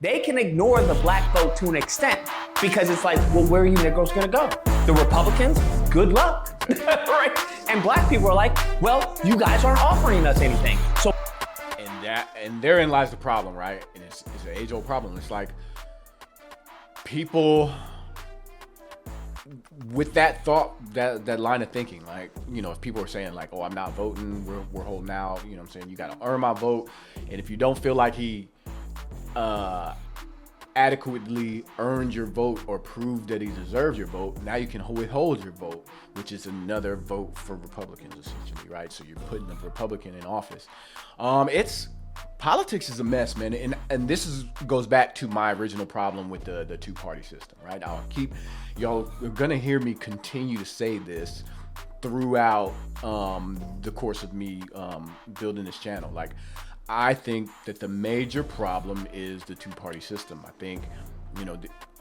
they can ignore the black vote to an extent because it's like, well, where are you Negroes gonna go? The Republicans, good luck, right? And black people are like, well, you guys aren't offering us anything. So, and therein lies the problem, right? And it's an age-old problem. It's like people with that thought, that line of thinking, like, you know, if people are saying like, oh, I'm not voting, we're holding out, you know what I'm saying? You got to earn my vote. And if you don't feel like he adequately earned your vote or proved that he deserves your vote, now you can withhold your vote, which is another vote for Republicans, essentially, right? So you're putting a Republican in office. Politics is a mess, man, and this goes back to my original problem with the two-party system, right? Y'all are gonna hear me continue to say this throughout the course of me building this channel. Like, I think that the major problem is the two-party system. I think, you know,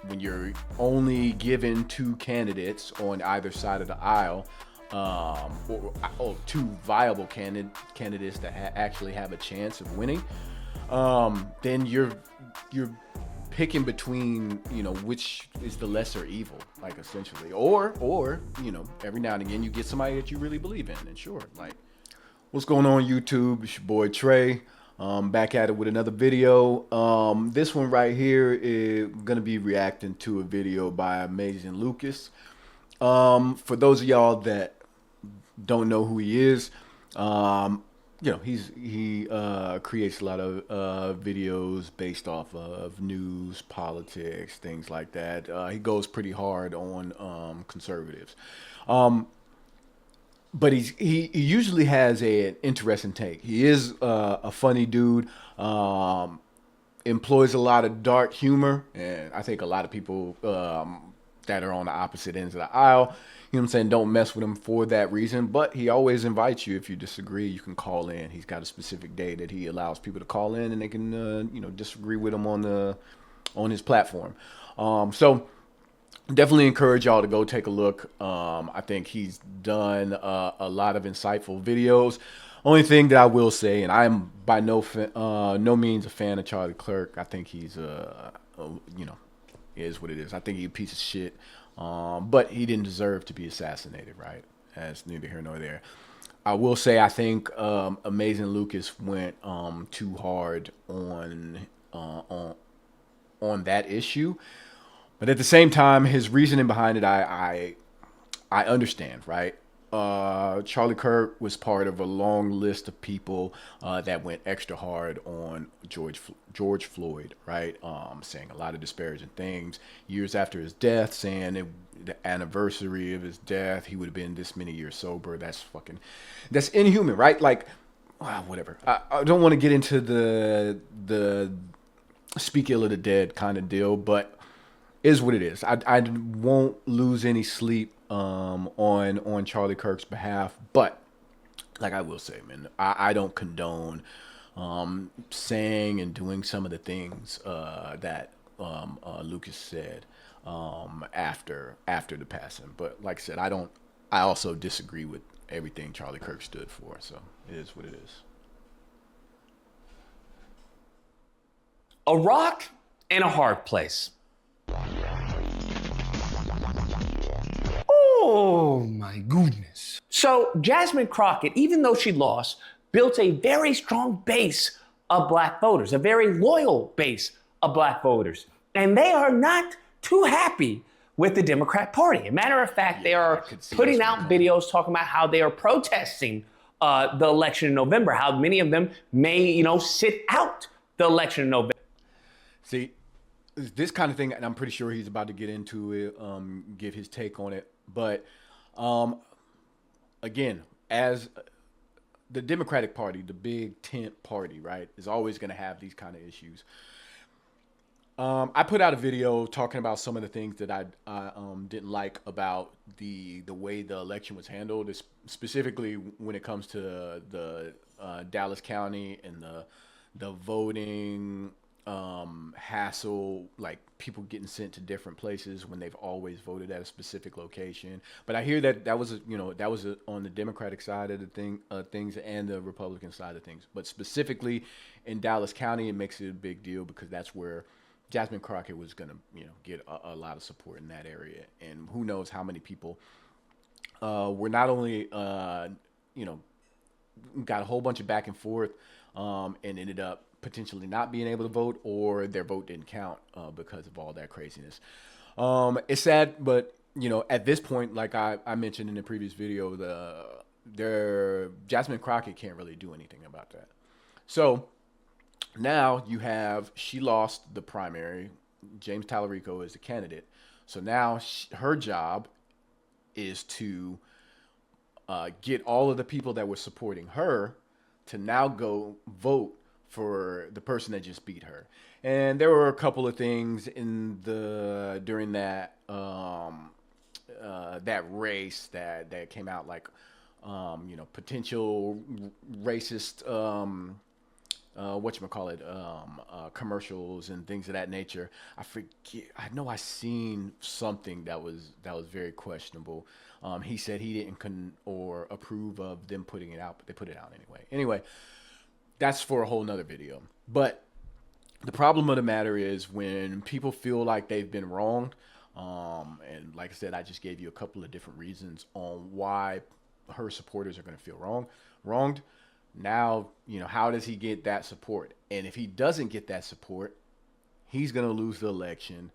when you're only given two candidates on either side of the aisle, or two viable candidates that actually have a chance of winning, then you're picking between, you know, which is the lesser evil, like, essentially, or you know, every now and again you get somebody that you really believe in. And sure, like, what's going on, YouTube? It's your boy Trey. Back at it with another video. This one right here is gonna be reacting to a video by Amazing Lucas. For those of y'all that don't know who he is, you know, he creates a lot of videos based off of news, politics, things like that. He goes pretty hard on conservatives. But he usually has an interesting take. He is a funny dude, employs a lot of dark humor, and I think a lot of people that are on the opposite ends of the aisle, you know what I'm saying, don't mess with him for that reason. But he always invites you. If you disagree, you can call in. He's got a specific day that he allows people to call in, and they can you know, disagree with him on his platform. So definitely encourage y'all to go take a look. I think he's done a lot of insightful videos. Only thing that I will say, and I am by no means a fan of Charlie Clerk. I think he's you know, is what it is. I think he's a piece of shit. But he didn't deserve to be assassinated, right? That's neither here nor there. I will say I think Amazing Lucas went too hard on that issue. But at the same time, his reasoning behind it, I understand, right? Charlie Kirk was part of a long list of people that went extra hard on George Floyd, right? Saying a lot of disparaging things years after his death, saying the anniversary of his death, he would have been this many years sober. That's inhuman, right? Like, whatever. I don't want to get into the speak ill of the dead kind of deal, but is what it is. I won't lose any sleep on Charlie Kirk's behalf, but like I will say, man, I don't condone saying and doing some of the things that Lucas said after the passing. But like I said, I also disagree with everything Charlie Kirk stood for. So it is what it is. a rock and a hard place. Oh my goodness. So Jasmine Crockett, even though she lost, built a very strong base of black voters, a very loyal base of black voters. And they are not too happy with the Democrat Party. As a matter of fact, they are putting out videos talking about how they are protesting the election in November, how many of them may, sit out the election in November. See, this kind of thing, and I'm pretty sure he's about to get into it, give his take on it. But again, as the Democratic Party, the big tent party, right, is always going to have these kind of issues. I put out a video talking about some of the things that I didn't like about the way the election was handled, specifically when it comes to the Dallas County and the voting hassle, like people getting sent to different places when they've always voted at a specific location. But I hear that was on the Democratic side of the things and the Republican side of things. But specifically in Dallas County, it makes it a big deal because that's where Jasmine Crockett was gonna, get a lot of support in that area, and who knows how many people were not only, got a whole bunch of back and forth, and ended up potentially not being able to vote, or their vote didn't count because of all that craziness. It's sad, but at this point, like I mentioned in the previous video, Jasmine Crockett can't really do anything about that. So now she lost the primary. James Talarico is the candidate. So now her job is to get all of the people that were supporting her to now go vote for the person that just beat her. And there were a couple of things during that that race that came out, like potential racist commercials and things of that nature. I forget. I know I seen something that was very questionable. He said he didn't or approve of them putting it out, but they put it out anyway. Anyway, that's for a whole nother video. But the problem of the matter is when people feel like they've been wronged, and like I said, I just gave you a couple of different reasons on why her supporters are going to feel wronged. Now, how does he get that support? And if he doesn't get that support, he's going to lose the election,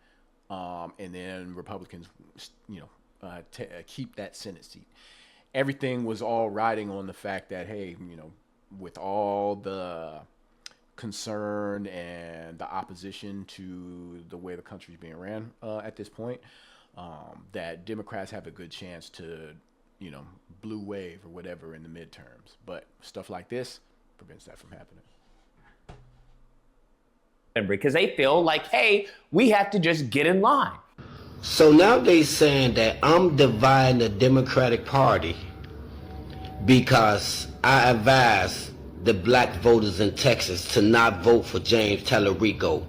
and then Republicans, keep that Senate seat. Everything was all riding on the fact that, hey, with all the concern and the opposition to the way the country's being ran at this point, that Democrats have a good chance to, blue wave or whatever in the midterms. But stuff like this prevents that from happening. Because they feel like, hey, we have to just get in line. So now they saying that I'm dividing the Democratic Party because I advise the black voters in Texas to not vote for James Talarico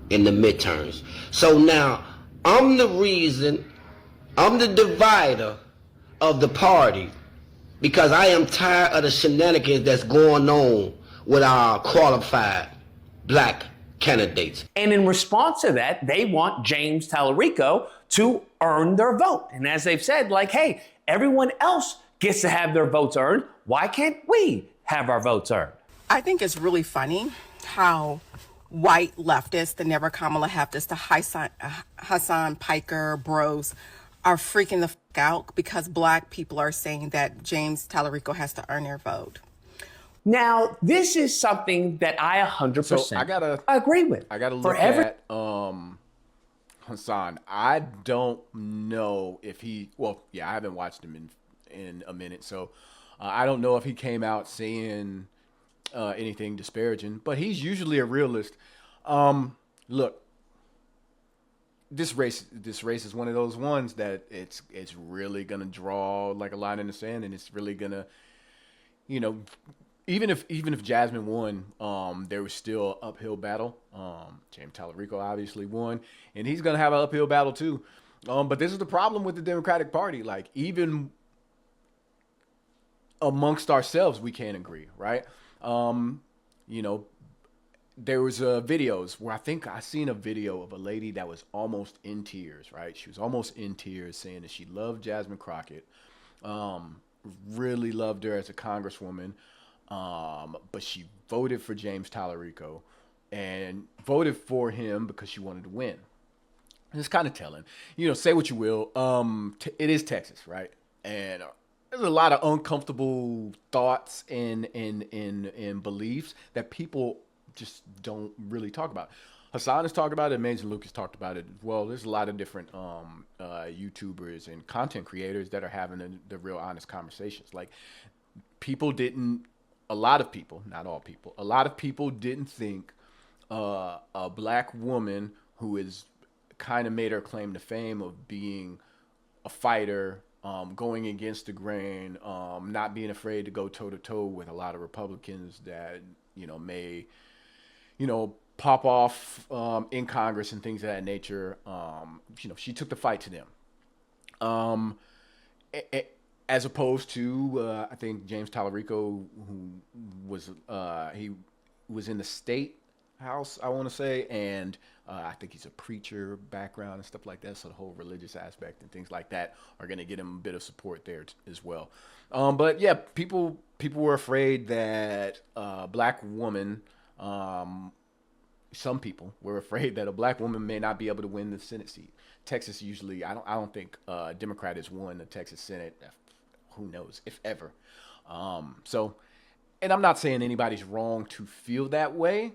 in the midterms. So now I'm the divider of the party because I am tired of the shenanigans that's going on with our qualified black candidates. And in response to that, they want James Talarico to earn their vote. And as they've said, like, hey, everyone else gets to have their votes earned. Why can't we have our votes earned? I think it's really funny how white leftists, the Never Kamala Leftists, the Hassan Piker bros, are freaking the fuck out because black people are saying that James Talarico has to earn their vote. Now, this is something that I 100% agree with. I gotta look at Hassan. I don't know if I haven't watched him in a minute, so I don't know if he came out saying anything disparaging, but he's usually a realist. Look, this race is one of those ones that it's really gonna draw like a line in the sand, and it's really gonna, even if Jasmine won, there was still an uphill battle. James Talarico obviously won, and he's gonna have an uphill battle too. But this is the problem with the Democratic Party. Like, even amongst ourselves, we can't agree, right? There was videos where I think I seen a video of a lady that was almost in tears, right? She was almost in tears saying that she loved Jasmine Crockett, really loved her as a congresswoman, but she voted for James Talarico and voted for him because she wanted to win. And it's kind of telling. Say what you will. It is Texas, right? And there's a lot of uncomfortable thoughts and beliefs that people just don't really talk about. Hassan has talked about it. Amazing Lucas talked about it as well. There's a lot of different YouTubers and content creators that are having the real honest conversations. Like, a lot of people, not all people, a lot of people didn't think a black woman who is kind of made her claim to fame of being a fighter, going against the grain, not being afraid to go toe to toe with a lot of Republicans that, may, pop off in Congress and things of that nature. She took the fight to them. As opposed to, I think James Talarico, who was he was in the state house, I want to say, and I think he's a preacher background and stuff like that. So the whole religious aspect and things like that are going to get him a bit of support there as well. But yeah, people were afraid that a black woman, some people were afraid that a black woman may not be able to win the Senate seat. Texas usually, I don't think Democrat has won the Texas Senate. Who knows, if ever. So, and I'm not saying anybody's wrong to feel that way.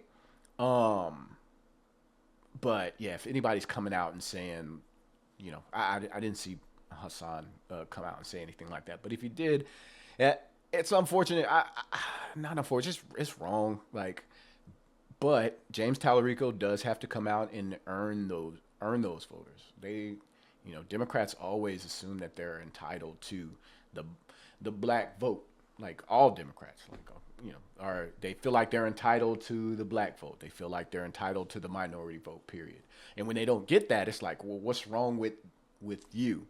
But yeah, if anybody's coming out and saying, you know, I didn't see Hassan come out and say anything like that. But if he did, it's unfortunate. Not unfortunate. It's wrong. Like, but James Talarico does have to come out and earn those voters. They, you know, Democrats always assume that they're entitled to the black vote. Like all Democrats, like, you know, they feel like they're entitled to the black vote. They feel like they're entitled to the minority vote, period. And when they don't get that, it's like, well, what's wrong with you?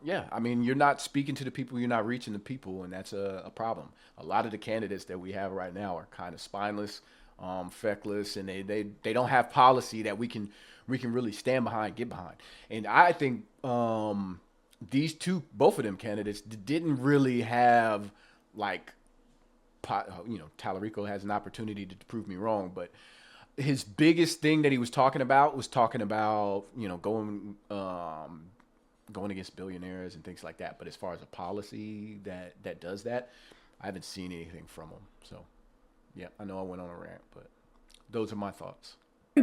Yeah, I mean, you're not speaking to the people, you're not reaching the people, and that's a problem. A lot of the candidates that we have right now are kind of spineless, feckless, and they don't have policy that we can really stand behind, get behind. And I think both of them candidates didn't really have, like, you know, Talarico has an opportunity to prove me wrong, but his biggest thing that he was talking about, you know, going against billionaires and things like that. But as far as a policy that does that, I haven't seen anything from him. So yeah, I know I went on a rant, but those are my thoughts.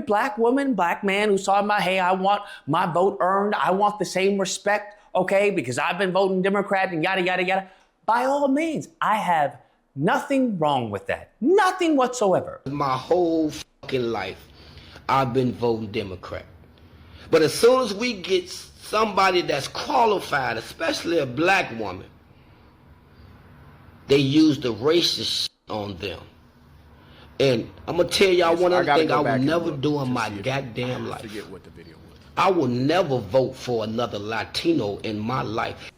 Black woman, black man who's talking about, hey, I want my vote earned. I want the same respect, okay, because I've been voting Democrat and yada, yada, yada. By all means, I have nothing wrong with that. Nothing whatsoever. My whole fucking life, I've been voting Democrat. But as soon as we get somebody that's qualified, especially a black woman, they use the racist on them. And I'm going to tell y'all one other thing I will never do in my goddamn life. Forget what the video was. I will never vote for another Latino in my life.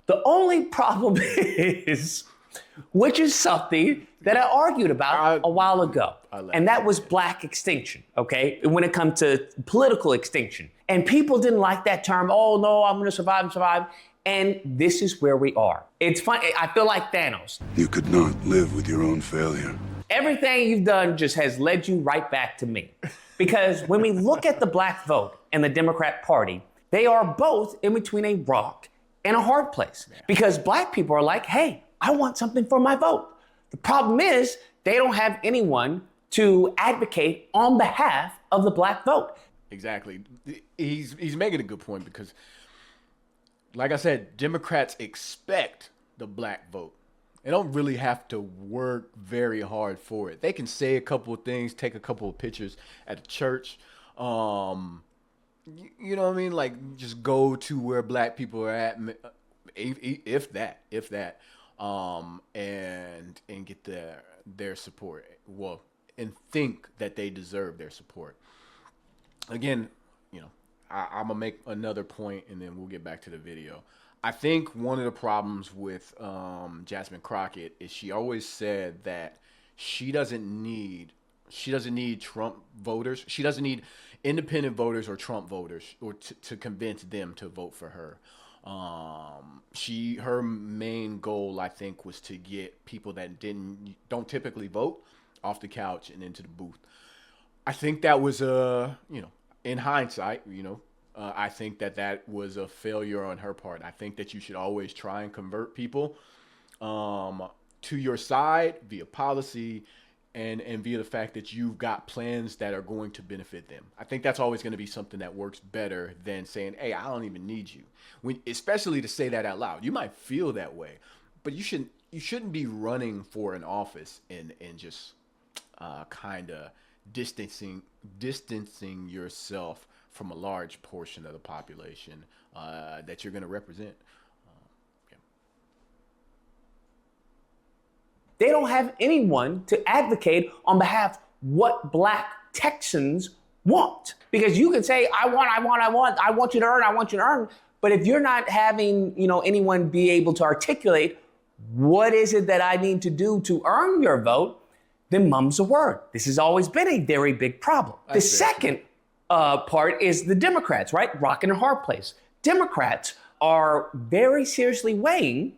The only problem is, which is something that I argued about a while ago, and that was black extinction, okay? When it comes to political extinction. And people didn't like that term. Oh, no, I'm going to survive and survive. And this is where we are. It's funny. I feel like Thanos. You could not live with your own failure. Everything you've done just has led you right back to me. Because when we look at the black vote and the Democrat Party, they are both in between a rock and a hard place. Because black people are like, hey, I want something for my vote. The problem is they don't have anyone to advocate on behalf of the black vote. Exactly. He's making a good point because, like I said, Democrats expect the black vote. They don't really have to work very hard for it. They can say a couple of things, take a couple of pictures at a church. You know what I mean? Like, just go to where black people are at, if that, and get their support. Well, and think that they deserve their support. Again, you know, I'm gonna make another point, and then we'll get back to the video. I think one of the problems with Jasmine Crockett is she always said that she doesn't need Trump voters. She doesn't need independent voters or Trump voters or to convince them to vote for her. Her main goal, I think, was to get people that don't typically vote off the couch and into the booth. I think that was in hindsight, I think that was a failure on her part. I think that you should always try and convert people to your side via policy and via the fact that you've got plans that are going to benefit them. I think that's always going to be something that works better than saying, hey, I don't even need you. Especially to say that out loud. You might feel that way, but you shouldn't be running for an office and just kind of distancing yourself from a large portion of the population that you're going to represent. They don't have anyone to advocate on behalf what black Texans want. Because you can say, I want you to earn, but if you're not having, anyone be able to articulate what is it that I need to do to earn your vote, then mum's the word. This has always been a very big problem. The second part is the Democrats, right? Rock and a hard place. Democrats are very seriously weighing,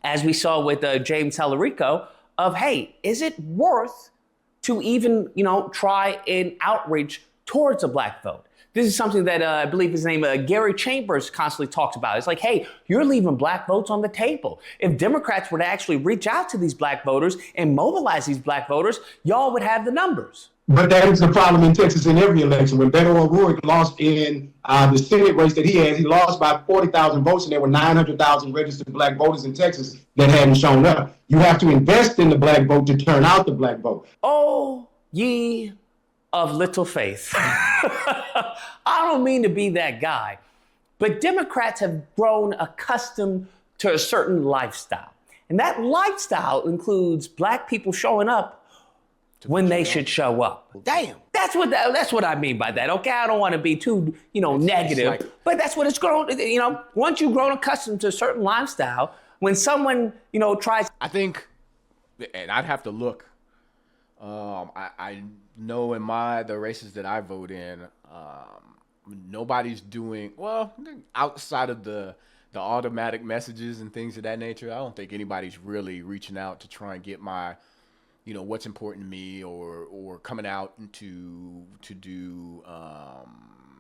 as we saw with James Talarico, of, hey, is it worth to even, try an outreach towards a black vote? This is something that I believe his name, Gary Chambers, constantly talks about. It's like, hey, you're leaving black votes on the table. If Democrats were to actually reach out to these black voters and mobilize these black voters, y'all would have the numbers. But that is the problem in Texas in every election. When Beto O'Rourke lost in the Senate race that he lost by 40,000 votes, and there were 900,000 registered black voters in Texas that hadn't shown up. You have to invest in the black vote to turn out the black vote. Oh, ye of little faith. I don't mean to be that guy, but Democrats have grown accustomed to a certain lifestyle. And that lifestyle includes black people showing up when they should show up. Damn. That's what I mean by that, okay? I don't want to be too, negative, but that's what it's grown, once you've grown accustomed to a certain lifestyle, when someone, tries. I think, and I'd have to look, I know in the races that I vote in, nobody's doing, well, outside of the automatic messages and things of that nature, I don't think anybody's really reaching out to try and get my, what's important to me, or coming out to do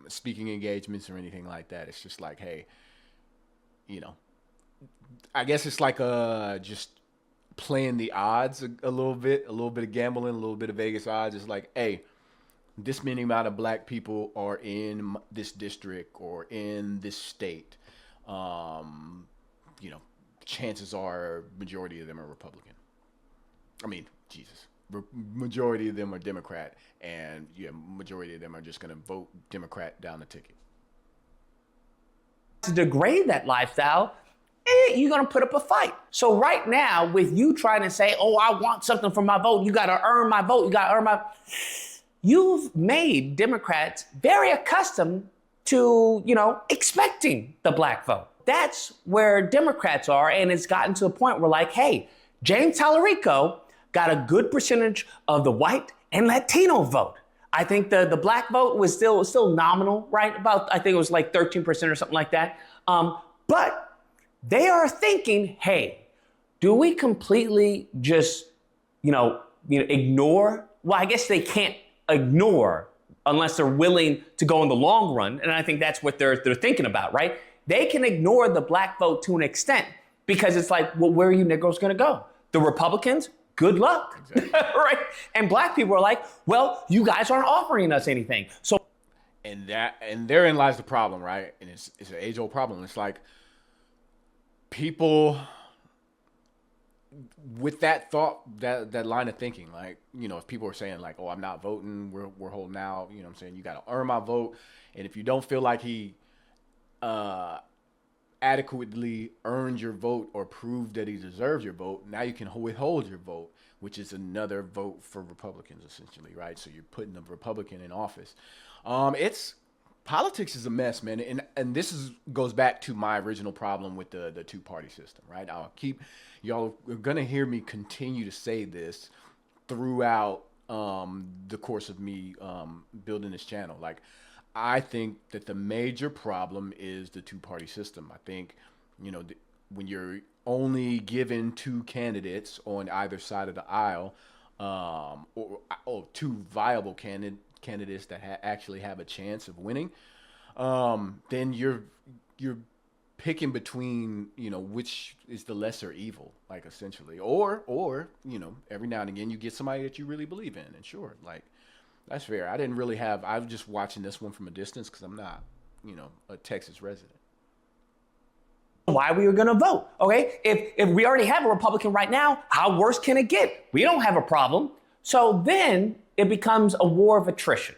speaking engagements or anything like that. It's just like, hey, I guess it's like just playing the odds a little bit of gambling, a little bit of Vegas odds. It's like, hey, this many amount of black people are in this district or in this state. Chances are majority of them are Republican. I mean, Jesus. Majority of them are Democrat, and majority of them are just going to vote Democrat down the ticket. To degrade that lifestyle, you're going to put up a fight. So right now, with you trying to say, oh, I want something for my vote, you got to earn my vote, you've made Democrats very accustomed to, expecting the black vote. That's where Democrats are, and it's gotten to a point where, like, hey, James Talarico got a good percentage of the white and Latino vote. I think the black vote was still nominal, right? About, I think it was like 13% or something like that. But they are thinking, hey, do we completely just, ignore? Well, I guess they can't ignore unless they're willing to go in the long run. And I think that's what they're thinking about, right? They can ignore the black vote to an extent because it's like, well, where are you Negroes going to go? The Republicans? Good luck, exactly. Right? And black people are like, well, you guys aren't offering us anything. So, and therein lies the problem, right? And it's an age-old problem. It's like people with that thought, that line of thinking, like, if people are saying like, oh, I'm not voting, we're holding out, I'm saying, you got to earn my vote, and if you don't feel like he adequately earned your vote or proved that he deserves your vote, now you can withhold your vote, which is another vote for Republicans, essentially, right? So you're putting a Republican in office. Politics is a mess, man, and this goes back to my original problem with the two-party system, right? Y'all are gonna hear me continue to say this throughout the course of me building this channel. Like, I think that the major problem is the two-party system. I think, when you're only given two candidates on either side of the aisle, or two viable candidates that actually have a chance of winning, then you're picking between, which is the lesser evil, like, essentially, or every now and again you get somebody that you really believe in, and sure, like, that's fair. I was just watching this one from a distance because I'm not, a Texas resident. Why we were going to vote, okay? If we already have a Republican right now, how worse can it get? We don't have a problem. So then it becomes a war of attrition.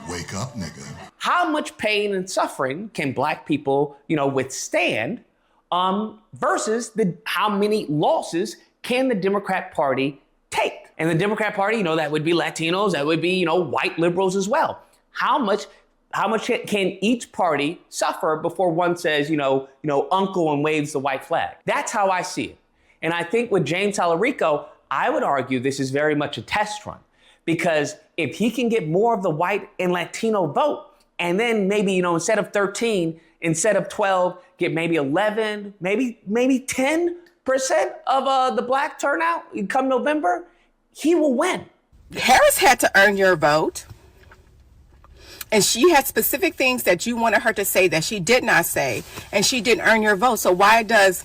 Wake up, nigga. How much pain and suffering can black people, withstand, versus how many losses can the Democrat Party take? And the Democrat Party, that would be Latinos, that would be, white liberals as well. How much How much can each party suffer before one says, uncle, and waves the white flag? That's how I see it. And I think with James Talarico, I would argue this is very much a test run, because if he can get more of the white and Latino vote, and then maybe, instead of 13, instead of 12, get maybe 11, maybe 10% of the black turnout come November, he will win. Harris had to earn your vote. And she had specific things that you wanted her to say that she did not say, and she didn't earn your vote. So why does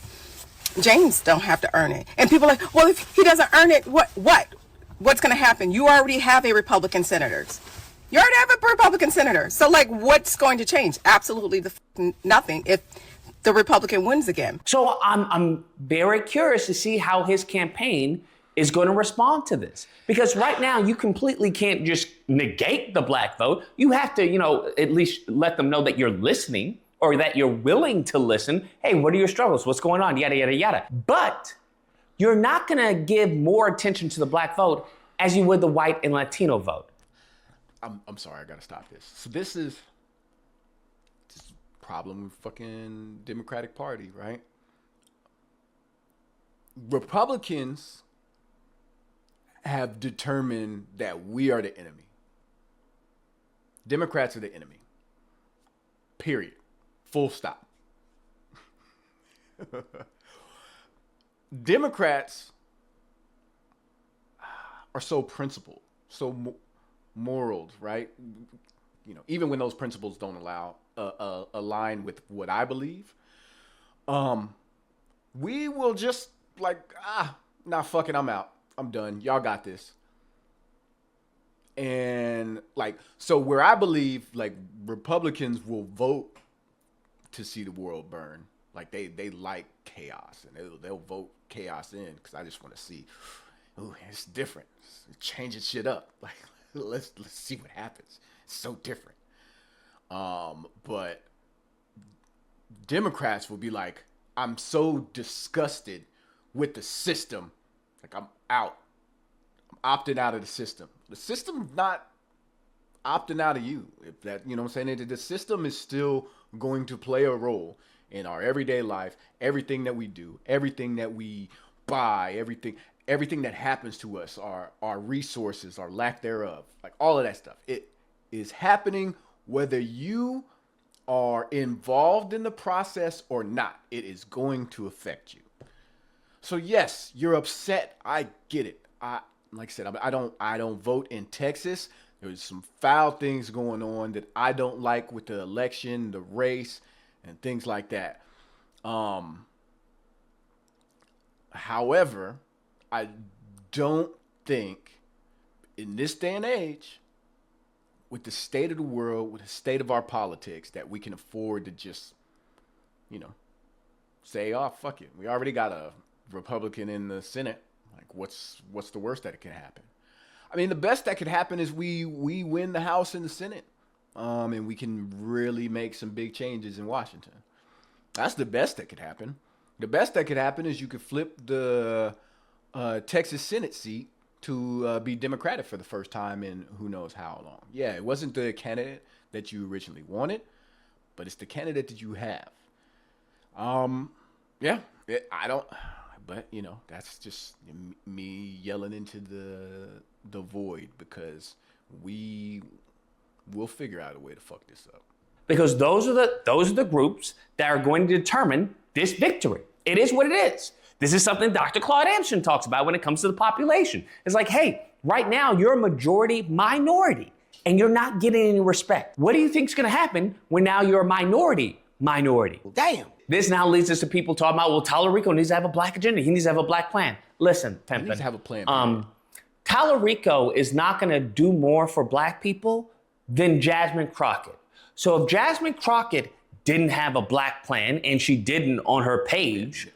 James don't have to earn it? And people are like, well, if he doesn't earn it, what's going to happen? You already have a Republican senator. You already have a Republican senator. So what's going to change? Absolutely nothing if the Republican wins again. So I'm very curious to see how his campaign is going to respond to this. Because right now, you completely can't just negate the black vote. You have to, at least let them know that you're listening, or that you're willing to listen. Hey, what are your struggles? What's going on? Yada, yada, yada. But you're not going to give more attention to the black vote as you would the white and Latino vote. I'm sorry, I got to stop this. So this is a problem with fucking Democratic Party, right? Republicans have determined that we are the enemy. Democrats are the enemy. Period. Full stop. Democrats are so principled, so moral, right? Even when those principles don't align with what I believe, we will just fuck it, I'm out. I'm done. Y'all got this. And so where I believe Republicans will vote to see the world burn. They like chaos, and they'll vote chaos in, because I just want to see, it's different. It's changing shit up. Let's see what happens. It's so different. But Democrats will be like, I'm so disgusted with the system. I'm out. I'm opting out of the system. The system's not opting out of you. If that, what I'm saying? The system is still going to play a role in our everyday life, everything that we do, everything that we buy, everything that happens to us, our resources, our lack thereof, all of that stuff. It is happening whether you are involved in the process or not. It is going to affect you. So yes, you're upset. I get it. Like I said, I don't vote in Texas. There's some foul things going on that I don't like with the election, the race, and things like that. However, I don't think in this day and age, with the state of the world, with the state of our politics, that we can afford to just, say, oh, fuck it. We already got a Republican in the Senate. What's the worst that can happen? I mean, the best that could happen is we win the House and the Senate, and we can really make some big changes in Washington. That's the best that could happen. The best that could happen is you could flip the Texas Senate seat to be Democratic for the first time in who knows how long. Yeah, it wasn't the candidate that you originally wanted, but it's the candidate that you have. But that's just me yelling into the void, because we'll figure out a way to fuck this up. Because those are the groups that are going to determine this victory. It is what it is. This is something Dr. Claude Amshin talks about when it comes to the population. It's like, hey, right now you're a majority minority and you're not getting any respect. What do you think is going to happen when now you're a minority? Damn. This now leads us to people talking about, well, Talarico needs to have a black agenda. He needs to have a black plan. Listen, Pimpin. He needs to have a plan. Talarico is not going to do more for black people than Jasmine Crockett. So if Jasmine Crockett didn't have a black plan, and she didn't on her page,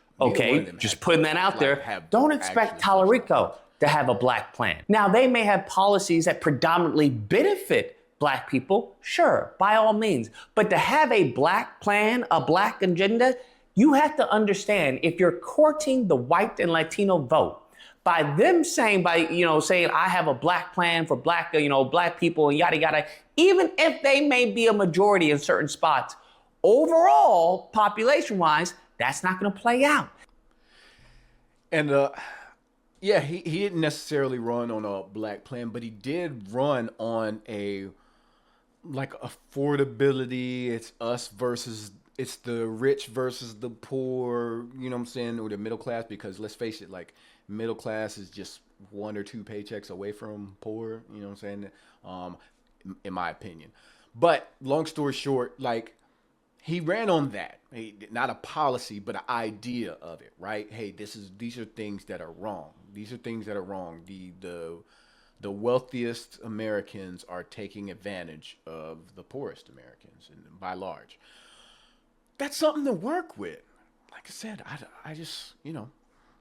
just putting that out there, don't expect Talarico to have a black plan. Now, they may have policies that predominantly benefit black people, sure, by all means. But to have a black plan, a black agenda, you have to understand, if you're courting the white and Latino vote by them saying, saying I have a black plan for black, black people and yada yada, even if they may be a majority in certain spots, overall, population-wise, that's not going to play out. And yeah, he didn't necessarily run on a black plan, but he did run on a like affordability. It's us versus it's the rich versus the poor, you know what I'm saying, or the middle class, because let's face it, like middle class is just 1 or 2 paychecks away from poor, you know what I'm saying? In my opinion. But long story short, like he ran on that. Not a policy, but an idea of it, right? Hey, these are things that are wrong. These are things that are wrong. The wealthiest Americans are taking advantage of the poorest Americans, and by large. That's something to work with. Like I said, I just,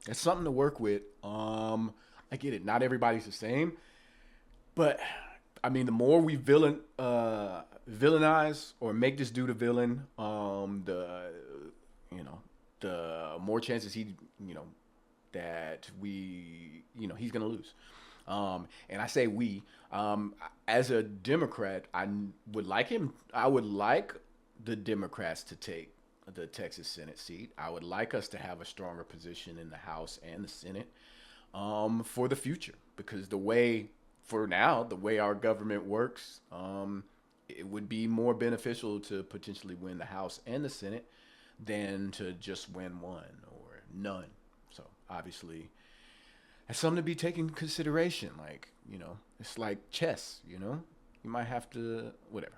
that's something to work with. I get it. Not everybody's the same, but I mean, the more we villainize or make this dude a villain, the more chances that he's gonna lose. And I say we, as a Democrat, I would like the Democrats to take the Texas Senate seat. I would like us to have a stronger position in the House and the Senate, for the future, because the way our government works, it would be more beneficial to potentially win the House and the Senate than to just win one or none. So obviously that's something to be taken into consideration. Like, it's like chess, you might have to, whatever.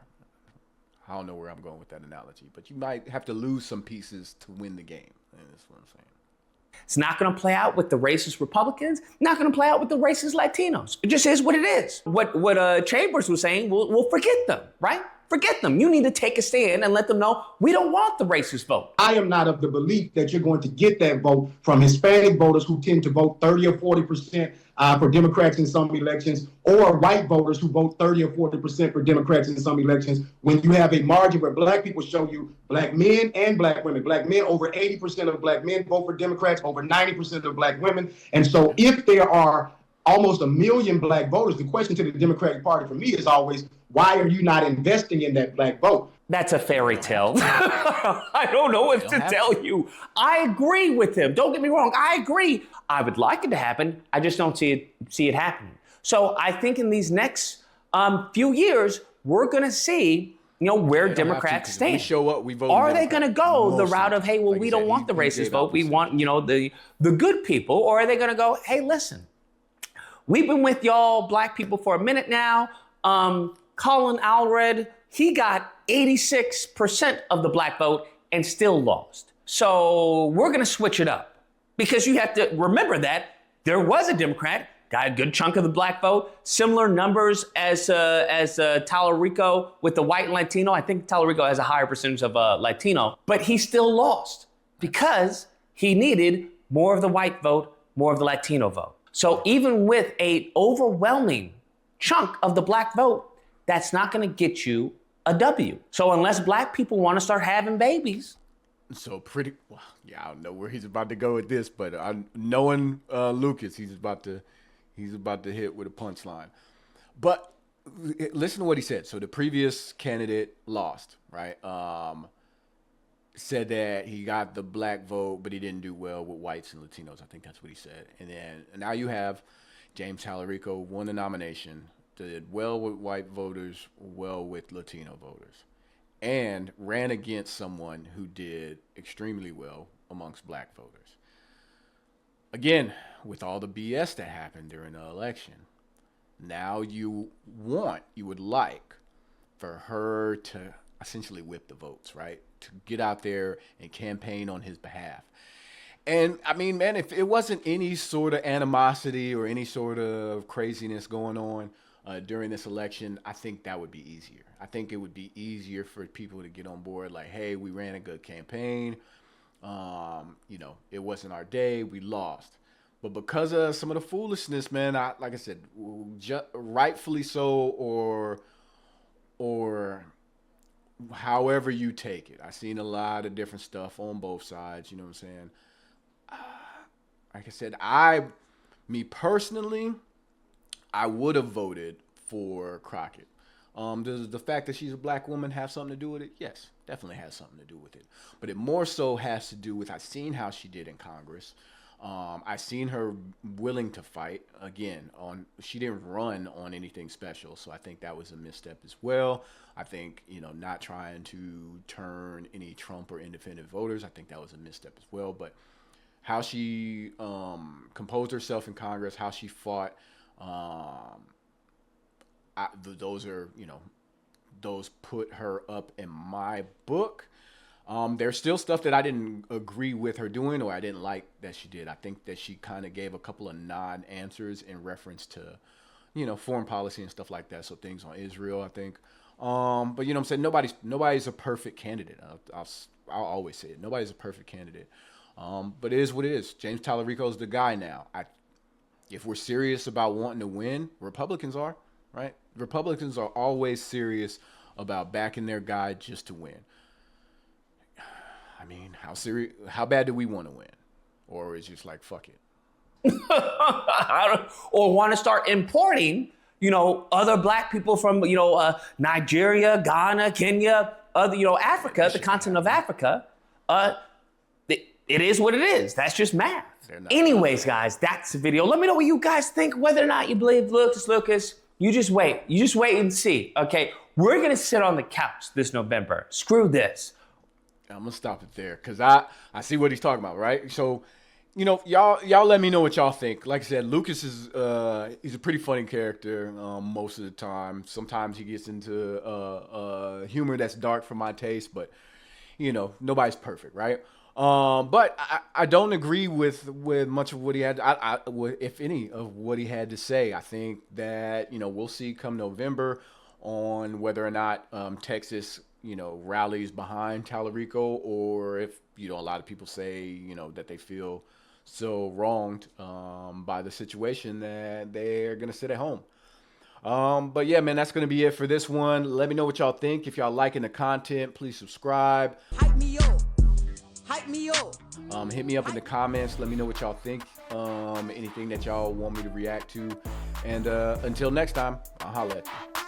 I don't know where I'm going with that analogy, but you might have to lose some pieces to win the game. And that's what I'm saying. It's not going to play out with the racist Republicans, not going to play out with the racist Latinos. It just is what it is. What Chambers was saying, we'll forget them, right? Forget them. You need to take a stand and let them know we don't want the racist vote. I am not of the belief that you're going to get that vote from Hispanic voters who tend to vote 30 or 40% for Democrats in some elections, or white voters who vote 30 or 40% for Democrats in some elections, when you have a margin where black people show you, black men and black women, black men, over 80% of black men vote for Democrats, over 90% of black women. And so if there are almost 1 million black voters, the question to the Democratic Party for me is always, why are you not investing in that black vote? That's a fairy tale. I don't know what to tell you. I agree with him. Don't get me wrong. I agree. I would like it to happen. I just don't see it happening. So I think in these next few years, we're going to see, where Democrats stand. We show up, we vote. Are they going to go the route of, hey, well, we don't want the racist vote. We want, the good people. Or are they going to go, hey, listen, we've been with y'all black people for a minute now. Colin Allred, he got 86% of the black vote and still lost. So we're going to switch it up, because you have to remember that there was a Democrat, got a good chunk of the black vote, similar numbers as Talarico with the white and Latino. I think Talarico has a higher percentage of Latino, but he still lost because he needed more of the white vote, more of the Latino vote. So even with a overwhelming chunk of the black vote, that's not going to get you a W. So unless black people want to start having babies. So I don't know where he's about to go with this, but knowing Lucas, he's about to hit with a punchline. But listen to what he said. So the previous candidate lost, right? Said that he got the black vote, but he didn't do well with whites and Latinos. I think that's what he said. And then now you have James Talarico won the nomination, did well with white voters, well with Latino voters, and ran against someone who did extremely well amongst black voters. Again, with all the BS that happened during the election, now you would like for her to essentially whip the votes, right? To get out there and campaign on his behalf. And I mean, man, if it wasn't any sort of animosity or any sort of craziness going on during this election, I think that would be easier. I think it would be easier for people to get on board, like, hey, we ran a good campaign. It wasn't our day. We lost. But because of some of the foolishness, man, like I said, rightfully so, or however you take it. I've seen a lot of different stuff on both sides. You know what I'm saying? Like I said, Me personally, I would have voted for Crockett. Does the fact that she's a black woman have something to do with it? Yes, definitely has something to do with it. But it more so has to do with, I've seen how she did in Congress. I've seen her willing to fight. Again, she didn't run on anything special, so I think that was a misstep as well. I think, not trying to turn any Trump or independent voters, I think that was a misstep as well. But how she composed herself in Congress, how she fought, those put her up in my book. There's still stuff that I didn't agree with her doing, or I didn't like that she did. I think that she kind of gave a couple of non-answers in reference to, foreign policy and stuff like that. So things on Israel, I think. But I'm saying nobody's a perfect candidate. I'll always say it. Nobody's a perfect candidate. But it is what it is. James Talarico is the guy now. If we're serious about wanting to win, Republicans are, right? Republicans are always serious about backing their guy just to win. I mean, how bad do we want to win? Or is it just like, fuck it? Or want to start importing, other black people from, Nigeria, Ghana, Kenya, Africa, the continent of Africa. It is what it is. That's just math. Anyways, guys, that's the video. Let me know what you guys think, whether or not you believe Lucas. You just wait. You just wait and see, okay? We're going to sit on the couch this November. Screw this. I'm going to stop it there because I see what he's talking about, right? So, y'all let me know what y'all think. Like I said, Lucas is he's a pretty funny character most of the time. Sometimes he gets into humor that's dark for my taste, but, nobody's perfect, right? But I don't agree with much of what he had, if any of what he had to say. I think that, we'll see come November on whether or not Texas, rallies behind Talarico, or if, a lot of people say, that they feel so wronged by the situation that they're going to sit at home. But yeah, man, that's going to be it for this one. Let me know what y'all think. If y'all liking the content, please subscribe. Hype me up. Hype me up. Hit me up in the comments. Let me know what y'all think. Anything that y'all want me to react to. And until next time, I'll holla at you.